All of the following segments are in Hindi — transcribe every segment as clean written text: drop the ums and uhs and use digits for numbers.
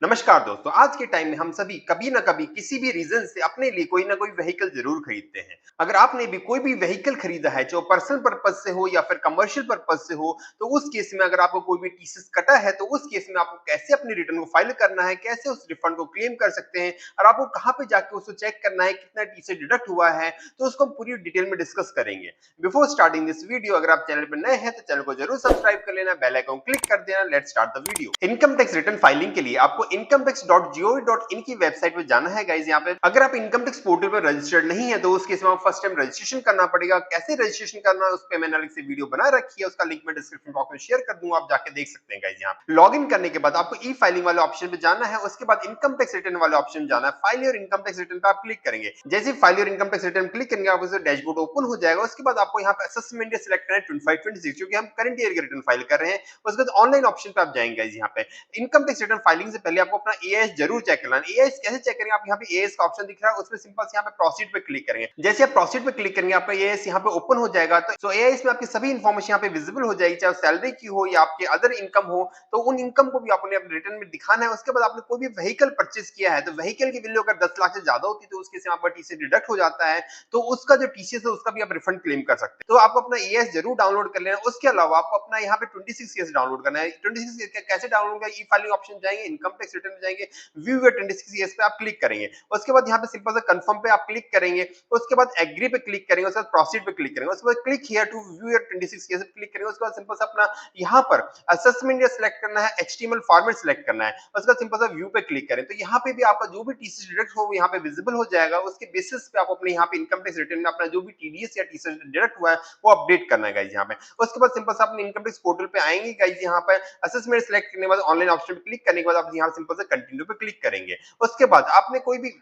नमस्कार दोस्तों, आज के टाइम में हम सभी कभी ना कभी किसी भी रीजन से अपने लिए कोई ना कोई व्हीकल जरूर खरीदते हैं। अगर आपने भी कोई भी व्हीकल खरीदा है, जो पर्सनल पर्पज से हो या फिर कमर्शियल पर्पज से हो, तो उस केस में अगर आपको कोई भी टीसीएस कटा है, तो उस केस में आपको कैसे अपनी रिटर्न को फाइल करना है, कैसे उस रिफंड को क्लेम कर सकते हैं और आपको कहाँ पे जाके उसको चेक करना है, कितना टीसीएस डिडक्ट हुआ है, तो उसको हम पूरी डिटेल में डिस्कस करेंगे। बिफोर स्टार्टिंग दिस वीडियो, अगर आप चैनल पर नए हैं तो चैनल को जरूर सब्सक्राइब कर लेना, बेल आइकन क्लिक कर देना। Let's start the video. Income tax return filing के लिए आपको incometax.gov.in की वेबसाइट पे जाना है गाइस। यहाँ पे अगर आप इनकम टैक्स पोर्टल पर रजिस्टर्ड नहीं है तो उस केस में आप फर्स्ट टाइम रजिस्ट्रेशन करना पड़ेगा। कैसे रजिस्ट्रेशन करना है उस पे मैंने अलग से वीडियो बना रखी है, उसका लिंक मैं डिस्क्रिप्शन बॉक्स में शेयर कर दूंगा, आप जाके देख सकते हैं गाइस। यहाँ पे लॉग इन करने के बाद आपको ई फाइलिंग वाले ऑप्शन पे जाना है, उसके बाद इनकम टैक्स रिटर्न वाले ऑप्शन में जाना है। File your income tax return पे आप क्लिक करेंगे। जैसे file your income tax return click करेंगे, आपको डैशबोर्ड ओपन हो जाएगा। उसके बाद आपको यहाँ पे असेसमेंट ईयर सिलेक्ट करना है 25-26, क्योंकि हम करंट ईयर की रिटर्न फाइल कर रहे हैं। उसके बाद ऑनलाइन ऑप्शन पे आप जाएंगे गाइस। यहाँ पे इनकम टैक्स रिटर्न फाइलिंग से पहले आपको अपना एआईएस जरूर चेक करना है। एआईएस कैसे चेक करेंगे? आप यहाँ पे एआईएस का ऑप्शन दिख रहा है, उसमें सिंपल से यहाँ पे प्रोसीड पे क्लिक करेंगे। जैसे आप प्रोसीड पे क्लिक करेंगे, आपका एआईएस यहाँ पे ओपन हो जाएगा। तो एआईएस में आपकी सभी इंफॉर्मेशन यहाँ पे विजिबल हो जाएगी, चाहे सैलरी की हो या आपके अदर इनकम हो, तो उन इनकम को भी आपने अपने रिटर्न में दिखाना है। उसके बाद आपने कोई भी व्हीकल परचेज किया है, तो व्हीकल की वैल्यू अगर 10 लाख से ज्यादा होती है तो उसके से आपका टीसीएस डिडक्ट हो जाता है, तो उसका जो टीसीएस है उसका भी आप रिफंड क्लेम कर सकते हैं। तो आप अपना एआईएस जरूर डाउनलोड कर लेना। उसके अलावा आपको अपना यहाँ पे 26 डाउनलोड करना है। 26 कैसे डाउनलोड करना है? ई फाइलिंग ऑप्शन जाएंगे, इनकम टैक्स रिटर्न में जाएंगे, व्यू योर 26 ईयर्स पे आप क्लिक करेंगे। उसके बाद यहाँ पे सिंपल सा कंफर्म पे आप क्लिक करेंगे। उसके बाद एग्री पे क्लिक करेंगे, उसके बाद प्रोसीड पे क्लिक करेंगे। उसके बाद click here to view your 26 years पे क्लिक करेंगे। उसके बाद सिंपल सा अपना यहाँ पर असेसमेंट या सिलेक्ट करना है, एचटीएमएल फॉर्मेट सिलेक्ट करना है। उसके बाद सिंपल सा व्यू पे क्लिक करें, तो यहाँ पे भी आपका जो भी टीसीएस डिडक्ट हो वो यहाँ पे विजिबल हो जाएगा। उसके बेसिस पे आप अपने यहाँ पे इनकम टैक्स रिटर्न में अपना जो भी टीडीएस या टीसीएस डिडक्ट हुआ है वो अपडेट करना है गाइस यहाँ पे। उसके बाद सिंपल सा अपने इनकम टैक्स पोर्टल पे आएंगे गाइस। यहाँ पे असेसमेंट सिलेक्ट करने के बाद ऑनलाइन ऑप्शन पे क्लिक करने के बाद आप यहाँ सिंपल से कंटिन्यू पे क्लिक करेंगे। उसके बाद आपने कोई भी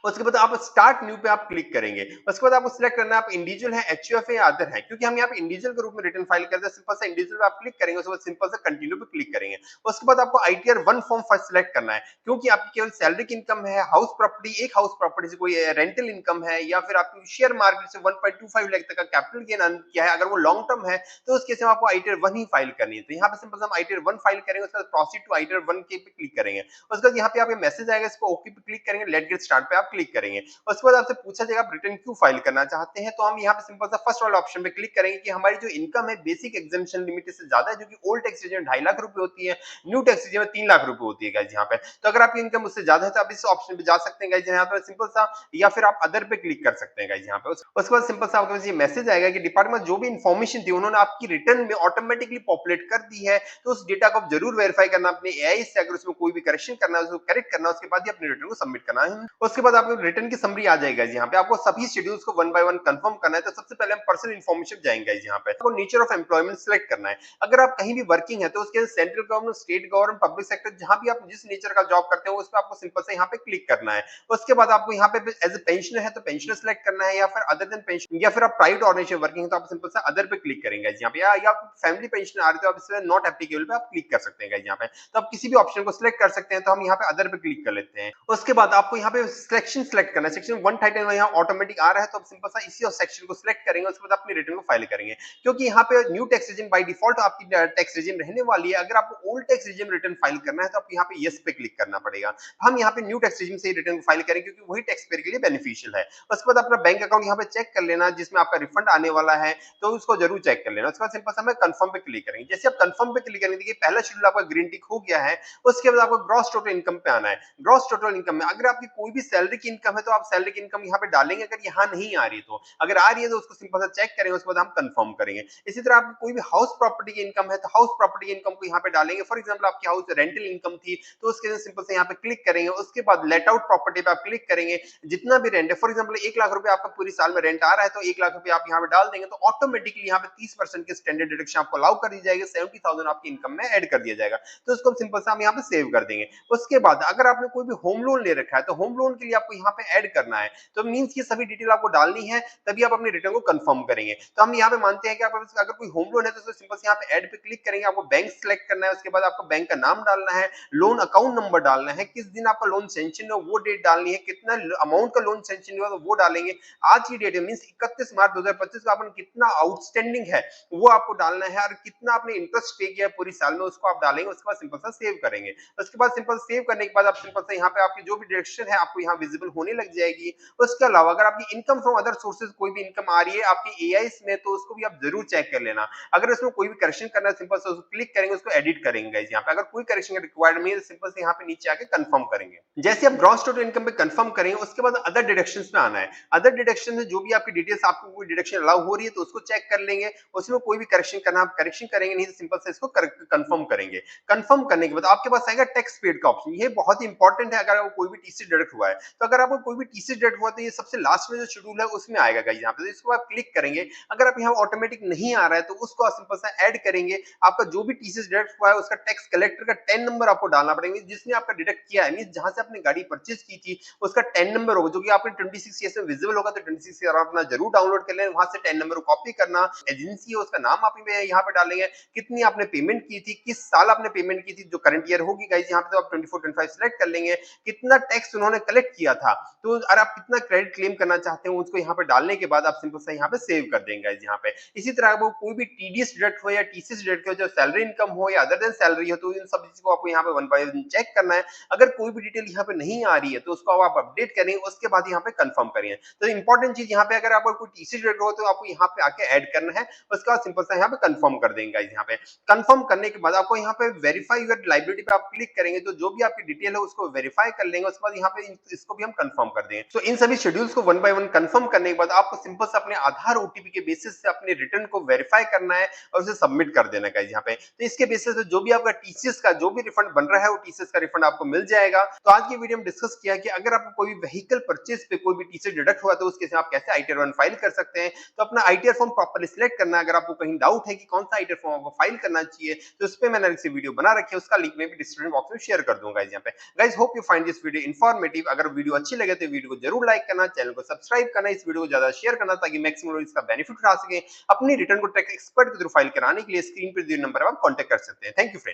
उसके बाद आप स्टार्ट न्यू पे आप क्लिक करेंगे। उसके बाद आपको सिलेक्ट करना है आप इंडिविजुअल है, एचयूएफ है या अदर है, क्योंकि हम यहाँ पे इंडिविजुअल के रूप में रिटर्न फाइल करते हैं। सिंपल सा इंडिविजुअल पे आप क्लिक करेंगे, उसके बाद सिंपल सा कंटिन्यू पे क्लिक करेंगे। उसके बाद आपको आईटीआर 1 फॉर्म फर्स्ट सिलेक्ट करना है, क्योंकि आपकी केवल सैलरी की इनकम है, हाउस प्रॉपर्टी, एक हाउस प्रॉपर्टी से कोई रेंटल इनकम है, या फिर आपकी शेयर मार्केट से 1.25 लाख तक का कैपिटल गेन अर्न किया है, अगर वो लॉन्ग टर्म है तो उस केस में आपको आईटीआर 1 ही फाइल करनी है। तो यहाँ पे सिंपल हम आईटीआर 1 फाइल करेंगे, उसके बाद प्रोसीड टू आईटीआर 1 के पे क्लिक करेंगे। उसके बाद यहाँ पे आपके मैसेज आएगा, इस पर ओके पे क्लिक करेंगे, लेट गेट स्टार्ट पे आप क्लिक करेंगे। उसके बाद आपसे पूछा जाएगा आप रिटर्न क्यों फाइल करना चाहते हैं, तो हम यहाँ पे सिंपल सा फर्स्ट वाला ऑप्शन पे क्लिक करेंगे कि हमारी जो इनकम है बेसिक एग्जेम्पशन लिमिट से ज्यादा है, जो कि ओल्ड टैक्स रीजन में 2.5 लाख रुपए होती है, न्यू टैक्स रीजन में 3 लाख रुपए होती है गाइस यहाँ पे। तो अगर आपकी इनकम उससे ज्यादा है तो आप इस ऑप्शन पे जा सकते हैं गाइस यहाँ पे सिंपल सा, या फिर आप अदर पे क्लिक कर सकते हैं गाइस यहाँ पे। उसके बाद सिंपल सा आपके पास ये मैसेज आएगा कि डिपार्टमेंट जो भी इन्फॉर्मेशन थी उन्होंने आपकी रिटर्न में ऑटोमेटिकली पॉपुलेट कर दी है, तो उस डेटा को जरूर वेरीफाई करना अपने एआई से। अगर उसमें कोई भी करेक्शन करना है उसको करेक्ट करना, उसके बाद ही अपने रिटर्न को सबमिट करना है। उसके बाद आपको रिटर्न की समरी आ जाएगा यहाँ पे। आपको सभी शेड्यूल्स को वन बाय वन कंफर्म करना है। तो सबसे पहले हम पर्सनल इन्फॉर्मेशन जाएंगे यहाँ पे। आपको नेचर ऑफ एम्प्लॉयमेंट सिलेक्ट करना है। अगर आप कहीं भी वर्किंग है तो उसके central government, state government, public sector, जहां भी आप जिस नेचर का जॉब करते हो उस पर आपको सिंपल से यहाँ पे क्लिक करना है। उसके बाद आपको यहाँ पे एज ए पेंशनर है तो पेंशनर सिलेक्ट करना है, या फिर अदर देन पेंशन, या फिर आप प्राइवेट ऑर्गेनाइजेशन वर्किंग है तो आप सिंपल से अदर पे क्लिक करेंगे यहाँ पे, या फैमिली पेंशन आ रही है तो आप इसमें नॉट एप्लीकेबल पे आप क्लिक कर सकते हैं यहाँ पे। तो आप किसी भी ऑप्शन को सिलेक्ट कर सकते हैं। तो हम यहाँ पे अदर पे क्लिक कर लेते हैं। उसके बाद आपको यहाँ पे सेक्शन सिलेक्ट करना है। सेक्शन 1 यहाँ ऑटोमेटिक आ रहा है, तो आप सिंपल सा इसी सेक्शन को सिलेक्ट करेंगे। उसके बाद अपनी रिटर्न को फाइल करेंगे, क्योंकि यहाँ पे new tax regime by default आपकी टैक्स रेजिम रहने वाली है। अगर आपको old tax regime return file करना है तो आपको यहाँ पे यस पे क्लिक करना पड़ेगा। हम यहाँ पे न्यू टैक्स रेजिम से रिटर्न फाइल करेंगे, क्योंकि वही टैक्स पेयर के लिए बेनिफिशियल है। उसके बाद अपना बैंक अकाउंट यहाँ पे चेक कर लेना, जिसमें आपका रिफंड आने वाला है, तो उसको जरूर चेक कर लेना। उसके बाद सिंपल सा कंफर्म पे क्लिक करेंगे। जैसे आप कंफर्म पे क्लिक करेंगे, देखिए पहला शेड्यूल आपका ग्रीन टिक हो गया है। उसके बाद आपको ग्रॉस टोटल इनकम पे आना है। ग्रॉस टोटल इनकम में अगर आपकी कोई भी सैलरी की इनकम है तो आप सैलरी की इनकम यहाँ पे डालेंगे। अगर यहाँ नहीं आ रही है तो, अगर आ रही है तो उसको सिंपल सा चेक करेंगे, उसके बाद हम कंफर्म करेंगे। इसी तरह आपकी कोई भी हाउस प्रॉपर्टी की इनकम है तो हाउस प्रॉपर्टी की इनकम को यहाँ पे डालेंगे। फॉर एग्जांपल आपकी हाउस रेंटल इनकम थी तो उसके लिए सिंपल से यहाँ पे क्लिक करेंगे। उसके बाद लेट आउट प्रॉपर्टी पे आप क्लिक करेंगे। जितना भी रेंट है, फॉर एग्जांपल 1 लाख रुपए आपका पूरी साल में रेंट आ रहा है तो 1 लाख रुपए आप यहाँ पे डाल देंगे, तो ऑटोमेटिकली यहाँ पे 30% के स्टैंडर्ड डिडक्शन आपको अलाउ कर दी जाएगी। 70,000 आपकी इनकम में ऐड कर दिया जाएगा। तो उसको सिंपल से हम यहाँ पे सेव कर देंगे। उसके बाद अगर आपने कोई भी होम लोन ले रखा है तो होम लोन के लिए लिए आपको यहाँ पे ऐड करना है। तो मींस ये सभी डिटेल आपको डालनी है, तभी आप अपने रिटर्न को कंफर्म करेंगे। तो हम यहाँ पे मानते हैं कि आप अगर कोई होम लोन है तो उसको सिंपल से यहाँ पे ऐड पे क्लिक करेंगे, आपको बैंक सेलेक्ट करना है, उसके बाद आपका बैंक का नाम डालना है, लोन अकाउंट नंबर डालना है, किस दिन आपका लोन सेंक्शन हो वो डेट डालनी है, कितना अमाउंट का लोन सेंक्शन हुआ तो वो डालेंगे, आज की डेट मींस 31 मार्च 2025 को आपने कितना आउटस्टैंडिंग है वो आपको डालना है, और कितना आपने इंटरेस्ट पे किया है पूरी साल में उसको आप डालेंगे। उसके बाद सिंपल सा सेव करेंगे। उसके बाद सिंपल सेव करने के बाद आप सिंपल से यहाँ पे आपकी जो भी डायरेक्शन है आपको यहाँ विजिबल होने लग जाएगी। उसके अलावा अगर आपकी इनकम फ्रॉम अदर सोर्सेज कोई भी इनकम आ रही है आपकी एआईस में तो उसको भी आप जरूर चेक कर लेना। अगर उसमें कोई भी करेक्शन करना है सिंपल से उसको क्लिक करेंगे, उसको एडिट करेंगे। यहाँ पे अगर कोई करेक्शन रिक्वायर्ड नहीं है सिंपल से यहाँ पे नीचे आके कंफर्म करेंगे। जैसे आप ग्रॉस टोटल इनकम पे कंफर्म करेंगे उसके बाद अदर डिडक्शंस में आना है। अदर डिडक्शन में जो भी आपकी डिटेल्स आपको कोई डिडक्शन अलाउ हो रही है तो उसको चेक कर लेंगे, उसमें कोई भी करेक्शन करना आप करेक्शन करेंगे, नहीं तो सिंपल से इसको कंफर्म करेंगे। कंफर्म करने के बाद आपके पास आएगा टैक्स पेड का ऑप्शन। ये बहुत ही इंपॉर्टेंट है अगर आपको कोई भी टीसी डिडक्ट हुआ है तो। अगर आपको कोई भी टीसी डिडक्ट हुआ तो ये सबसे लास्ट में जो शेड्यूल है उसमें आएगा गाइस यहाँ पे। तो इसको आप क्लिक करेंगे, अगर आप यहाँ ऑटोमेटिक नहीं आ रहा है तो उसको आप सिंपल सा ऐड करेंगे। आपका जो भी टीसी डिडक्ट हुआ है उसका टैक्स कलेक्टर का 10 नंबर आपको डालना पड़ेगा, जिसने आपका डिडक्ट किया है, मींस जहां से आपने गाड़ी परचेज की थी उसका 10 नंबर होगा, जो कि आपने 26 ईयर्स में विजिबल होगा। तो 26 ईयर अपना जरूर डाउनलोड कर लें, वहां से 10 नंबर को कॉपी करना, एजेंसी है उसका नाम आप यहाँ पे डालेंगे, कितनी आपने पेमेंट की थी, किस साल आपने पेमेंट की थी, जो करंट ईयर होगी गाइस यहाँ पे तो आप 24-25 सिलेक्ट कर लेंगे, कितना टैक्स उन्होंने कलेक्ट किया था, तो अगर आप कितना क्रेडिट क्लेम करना चाहते हैं उसको यहाँ पे डालने के बाद आप सिंपल से यहाँ पे सेव कर देंगे गाइस यहाँ पे। इसी तरह वो कोई भी टीडीएस डिडक्ट हो या टीसीएस डिडक्ट हो, जो सैलरी इनकम हो या अदर देन सैलरी हो, तो इन सब चीज को आपको यहाँ पे वन बाय वन चेक करना है। अगर कोई भी डिटेल यहाँ पे नहीं आ रही है तो उसको आप अपडेट करेंगे, उसके बाद यहाँ पे कंफर्म करेंगे। तो इंपॉर्टेंट चीज यहाँ पे अगर आपको कोई टीसी डिडक्ट हो तो आपको यहाँ पे आके ऐड करना है, उसके बाद सिंपल सा यहाँ पे कंफर्म कर देंगे गाइस यहाँ पे। कंफर्म करने के बाद आपको यहाँ पे वेरीफाई योर लायबिलिटी पे आप क्लिक करेंगे तो जो भी आपकी डिटेल है उसको वेरीफाई कर लेंगे, उसके बाद यहाँ पे इसको भी हम कंफर्म कर देंगे। तो इन सभी शेड्यूल्स को वन बाय वन कंफर्म करने के बाद आपको सिंपल से अपने आधार ओटीपी के बेसिस से अपने रिटर्न को वेरीफाई करना है और उसे सबमिट कर देना है यहाँ पे। तो इसके बेसिस पे जो भी आपका टीसीएस का जो भी रिफंड बन रहा है वो टीसीएस का रिफंड आपको मिल जाएगा। तो आज की वीडियो में डिस्कस किया कि अगर आपको कोई व्हीकल परचेज पे कोई भी टीसीएस डिडक्ट हुआ तो उसके साथ आप कैसे आईटीआर 1 फाइल कर सकते हैं। तो अपना आईटीआर फॉर्म प्रॉपर्ली सिलेक्ट करना है। अगर आपको कहीं डाउट है कि कौन सा आईटीआर फॉर्म आपको फाइल करना चाहिए तो उस पे मैंने अलग से वीडियो बना रखी है, उसका लिंक मैं भी डिस्क्रिप्शन बॉक्स में शेयर कर दूंगा यहाँ पे। Guys hope you find this video informative. अगर वीडियो अच्छी लगे तो वीडियो को जरूर लाइक करना, चैनल को सब्सक्राइब करना, इस वीडियो को ज्यादा शेयर करना ताकि मैक्सिमम लोग इसका बेनिफिट उठा सके। अपनी रिटर्न को टैक्स एक्सपर्ट के थ्रू फाइल कराने के लिए स्क्रीन पर दिए नंबर पर आप कांटेक्ट कर सकते हैं। Thank you friends.